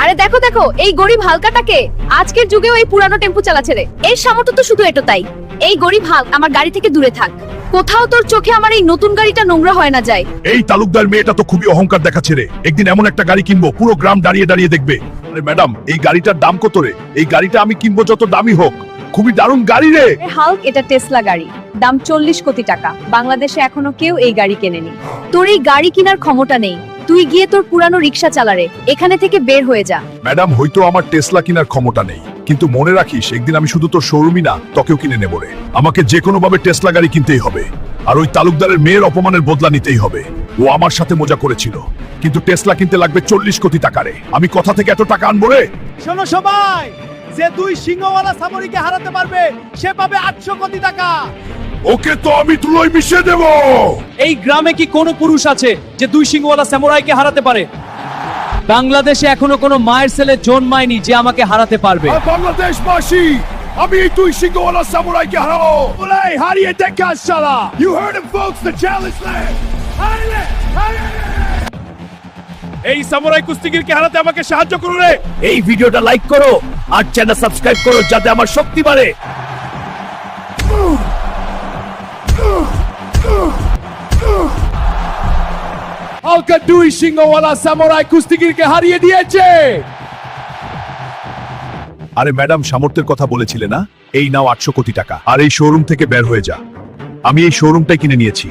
আরে দেখো দেখো, এই গরিব হালকাটাকে আজকের যুগেও এই পুরানো টেম্পু চালাচ্ছে রে। এর সামর্থ্য তো শুধু এটো তাই। এই গরিব হালক আমার গাড়ি থেকে দূরে থাক। কোথাও তোর চোখে আমার এই নতুন গাড়িটা নোংরা হয় না যায়। এই তালুকদার মেয়েটা তো খুবই অহংকার দেখাচ্ছে রে। একদিন এমন একটা গাড়ি কিনবো পুরো গ্রাম দাঁড়িয়ে দাঁড়িয়ে দেখবে। আরে ম্যাডাম, এই গাড়িটার দাম কত রে? এই গাড়িটা আমি কিনবো যত দামি হোক। খুবই দারুণ গাড়ি রে। হাল্ক, এটা টেসলা গাড়ি, দাম 40 কোটি টাকা। বাংলাদেশে এখনো কেউ এই গাড়ি কেনেনি। তোর এই গাড়ি কেনার ক্ষমতা নেই। তুই গিয়ে তোর পুরানো রিক্সা চালা রে, এখানে থেকে বের হয়ে যা। ম্যাডাম, হয়তো আমার টেসলা কেনার ক্ষমতা নেই, কিন্তু মনে রাখিস একদিন আমি শুধু তোর শোরুমই না, তোকেও কিনে নেব রে। আমাকে যে কোনো ভাবে টেসলা গাড়ি কিনতেই হবে, আর ওই তালুকদারের মেয়ের অপমানের বদলা নিতেই হবে। ও আমার সাথে মজা করেছিল, কিন্তু টেসলা কিনতে লাগবে 40 কোটি টাকা রে। আমি কথা থেকে এত টাকা আনবো রে? শোনো সবাই, যে 2 সিংহওয়ালা সামরিকে হারাতে পারবে সে পাবে 800 কোটি টাকা। ওকে তো আমি তুলোয় মিশিয়ে দেব। এই গ্রামে কি কোনো পুরুষ আছে যে 2 সিংহওয়ালা সামুরাইকে হারাতে পারে? বাংলাদেশে এখনো কোনো মায়ের ছেলে জন্মায়নি যে আমাকে হারাতে পারবে। আর বাংলাদেশবাসী, আমি এই 2 সিংহওয়ালা সামুরাইকে হারাবো। বলাই হারিয়ে দেখা শালা। You heard it folks, the challenge land. এই সামুরাই কুস্তিগিরকে হারাতে আমাকে সাহায্য করো রে। এই ভিডিওটা লাইক করো আর চ্যানেল সাবস্ক্রাইব করো যাতে আমার শক্তি বাড়ে। হালকা 2 সিংহওয়ালা সামুরাই কুস্তিগিরকে হারিয়ে দিয়েছে। আরে ম্যাডাম, সামর্থ্যের কথা বলেছিলে না? এই নাও 800 কোটি টাকা, আর এই শোরুম থেকে বের হয়ে যা। আমি এই শোরুমটাই কিনে নিয়েছি।